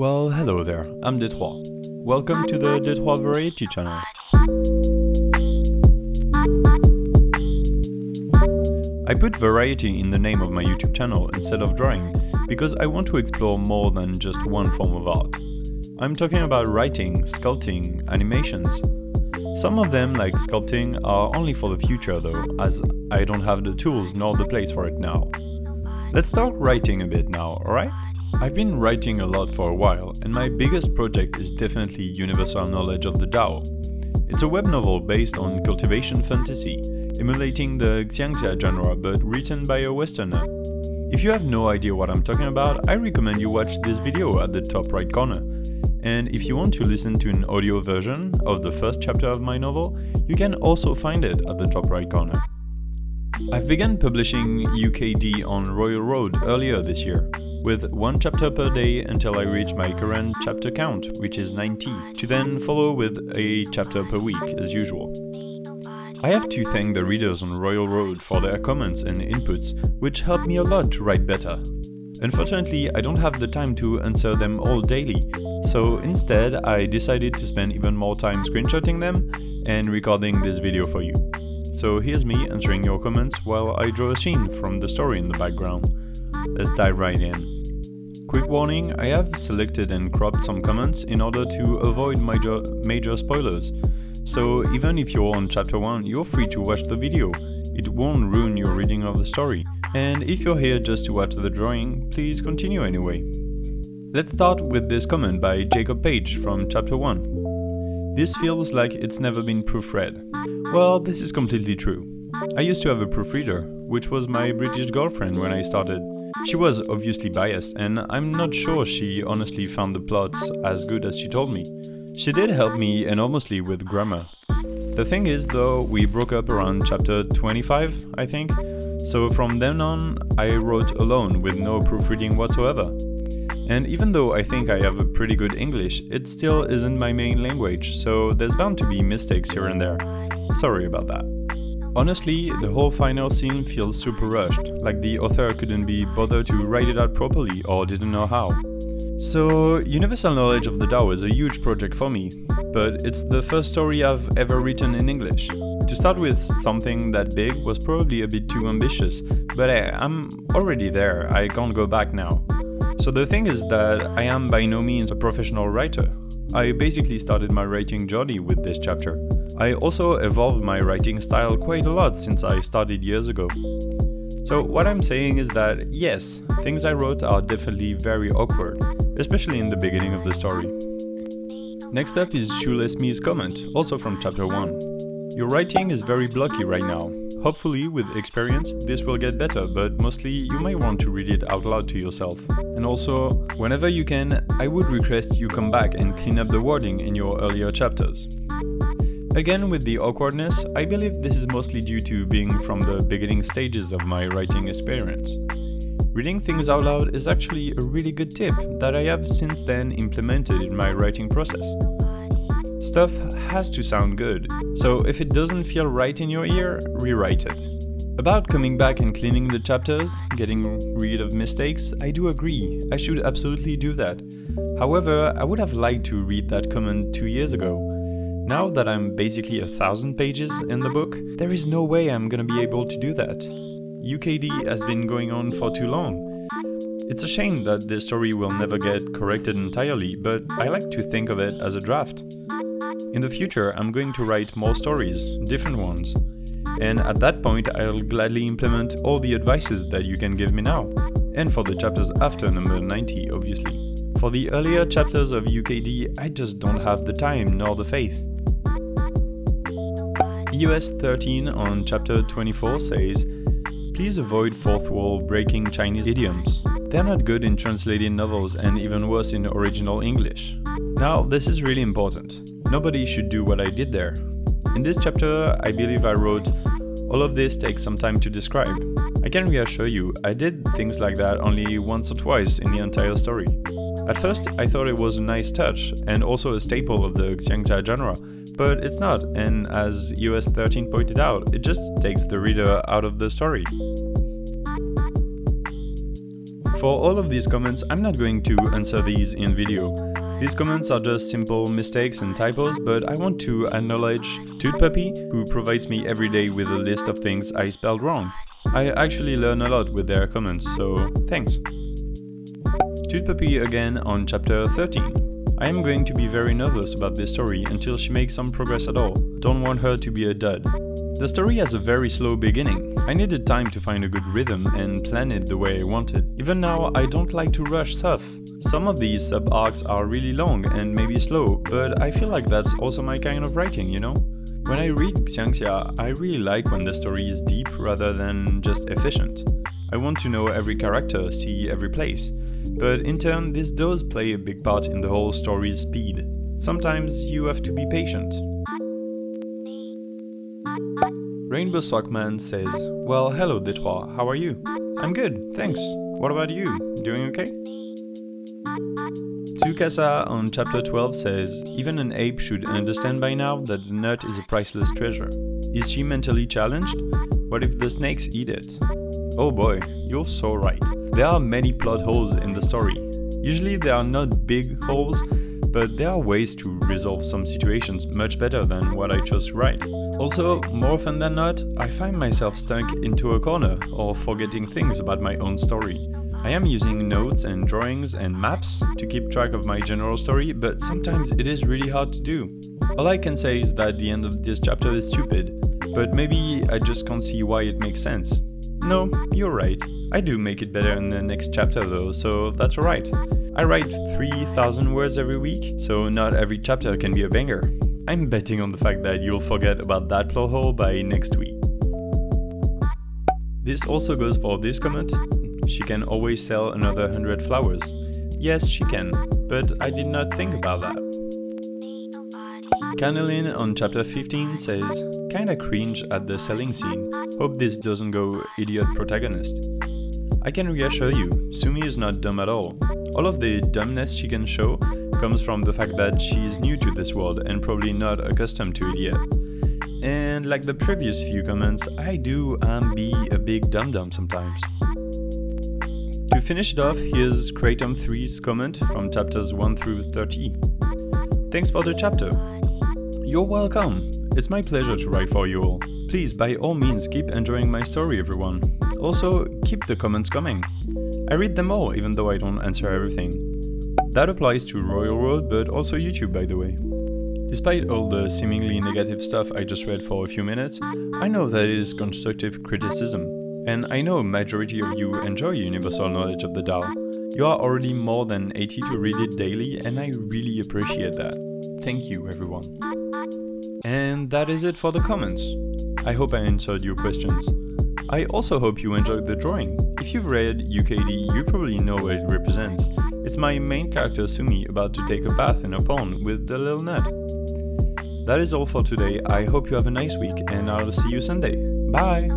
Well, hello there, I'm Détroit. Welcome to the Détroit Variety channel. I put variety in the name of my YouTube channel instead of drawing because I want to explore more than just one form of art. I'm talking about writing, sculpting, animations. Some of them, like sculpting, are only for the future though, as I don't have the tools nor the place for it now. Let's talk writing a bit now, alright? I've been writing a lot for a while, and my biggest project is definitely Universal Knowledge of the Dao. It's a web novel based on cultivation fantasy, emulating the xiangxia genre but written by a Westerner. If you have no idea what I'm talking about, I recommend you watch this video at the top right corner. And if you want to listen to an audio version of the first chapter of my novel, you can also find it at the top right corner. I've begun publishing UKD on RoyalRoad earlier this year, with one chapter per day until I reach my current chapter count, which is 90, to then follow with a chapter per week, as usual. I have to thank the readers on RoyalRoad for their comments and inputs, which help me a lot to write better. Unfortunately, I don't have the time to answer them all daily, so instead I decided to spend even more time screenshotting them and recording this video for you. So here's me answering your comments while I draw a scene from the story in the background. Let's dive right in. Quick warning, I have selected and cropped some comments in order to avoid major spoilers. So even if you're on chapter 1, you're free to watch the video. It won't ruin your reading of the story. And if you're here just to watch the drawing, please continue anyway. Let's start with this comment by Jacob Page from chapter 1. This feels like it's never been proofread. Well, this is completely true. I used to have a proofreader, which was my British girlfriend when I started. She was obviously biased, and I'm not sure she honestly found the plots as good as she told me. She did help me enormously with grammar. The thing is though, we broke up around chapter 25, I think, so from then on I wrote alone with no proofreading whatsoever. And even though I think I have a pretty good English, it still isn't my main language, so there's bound to be mistakes here and there. Sorry about that. Honestly, the whole final scene feels super rushed, like the author couldn't be bothered to write it out properly or didn't know how. So, Universal Knowledge of the Dao is a huge project for me, but it's the first story I've ever written in English. To start with something that big was probably a bit too ambitious, but I'm already there, I can't go back now. So the thing is that I am by no means a professional writer. I basically started my writing journey with this chapter. I also evolved my writing style quite a lot since I started years ago. So what I'm saying is that yes, things I wrote are definitely very awkward, especially in the beginning of the story. Next up is Shoeless Me's comment, also from chapter 1. Your writing is very blocky right now. Hopefully, with experience, this will get better, but mostly you might want to read it out loud to yourself. And also, whenever you can, I would request you come back and clean up the wording in your earlier chapters. Again, with the awkwardness, I believe this is mostly due to being from the beginning stages of my writing experience. Reading things out loud is actually a really good tip that I have since then implemented in my writing process. Stuff has to sound good, so if it doesn't feel right in your ear, rewrite it. About coming back and cleaning the chapters, getting rid of mistakes, I do agree, I should absolutely do that. However, I would have liked to read that comment 2 years ago. Now that I'm basically 1,000 pages in the book, there is no way I'm gonna be able to do that. UKD has been going on for too long. It's a shame that this story will never get corrected entirely, but I like to think of it as a draft. In the future, I'm going to write more stories, different ones. And at that point, I'll gladly implement all the advices that you can give me now. And for the chapters after number 90, obviously. For the earlier chapters of UKD, I just don't have the time nor the faith. EOS 13 on chapter 24 says, please avoid fourth wall breaking Chinese idioms. They're not good in translated novels and even worse in original English. Now, this is really important. Nobody should do what I did there. In this chapter, I believe I wrote, all of this takes some time to describe. I can reassure you, I did things like that only once or twice in the entire story. At first, I thought it was a nice touch, and also a staple of the xiangxia genre, but it's not, and as EOS 13 pointed out, it just takes the reader out of the story. For all of these comments, I'm not going to answer these in video. These comments are just simple mistakes and typos, but I want to acknowledge Toot Puppy, who provides me every day with a list of things I spelled wrong. I actually learn a lot with their comments, so thanks. Toot Puppy again on chapter 13. I am going to be very nervous about this story until she makes some progress at all. Don't want her to be a dud. The story has a very slow beginning. I needed time to find a good rhythm and plan it the way I wanted. Even now, I don't like to rush stuff. Some of these sub-arcs are really long and maybe slow, but I feel like that's also my kind of writing, you know? When I read Xiangxia, I really like when the story is deep rather than just efficient. I want to know every character, see every place. But in turn, this does play a big part in the whole story's speed. Sometimes you have to be patient. Rainbow Sockman says, "Well, hello Détroit, how are you?" "I'm good, thanks. What about you? Doing okay?" Tsukasa on chapter 12 says, "Even an ape should understand by now that the nut is a priceless treasure. Is she mentally challenged? What if the snakes eat it?" Oh boy, you're so right. There are many plot holes in the story. Usually they are not big holes, but there are ways to resolve some situations much better than what I chose to write. Also, more often than not, I find myself stuck into a corner or forgetting things about my own story. I am using notes and drawings and maps to keep track of my general story, but sometimes it is really hard to do. All I can say is that the end of this chapter is stupid, but maybe I just can't see why it makes sense. No, you're right. I do make it better in the next chapter though, so that's alright. I write 3,000 words every week, so not every chapter can be a banger. I'm betting on the fact that you'll forget about that plot hole by next week. This also goes for this comment. She can always sell another 100 flowers. Yes, she can, but I did not think about that. Cannelin on chapter 15 says, "Kinda cringe at the selling scene. Hope this doesn't go idiot protagonist." I can reassure you, Sumi is not dumb at all. All of the dumbness she can show comes from the fact that she is new to this world and probably not accustomed to it yet. And like the previous few comments, I do be a big dum-dum sometimes. To finish it off, here's Kratom 3's comment from chapters 1 through 30. "Thanks for the chapter." You're welcome. It's my pleasure to write for you all. Please, by all means, keep enjoying my story, everyone. Also, keep the comments coming. I read them all, even though I don't answer everything. That applies to RoyalRoad, but also YouTube, by the way. Despite all the seemingly negative stuff I just read for a few minutes, I know that it is constructive criticism. And I know a majority of you enjoy universal knowledge of the DAO. You are already more than 80 to read it daily, and I really appreciate that. Thank you, everyone. And that is it for the comments. I hope I answered your questions. I also hope you enjoyed the drawing. If you've read UKD, you probably know what it represents. It's my main character Sumi about to take a bath in a pond with the little nut. That is all for today. I hope you have a nice week, and I'll see you Sunday. Bye!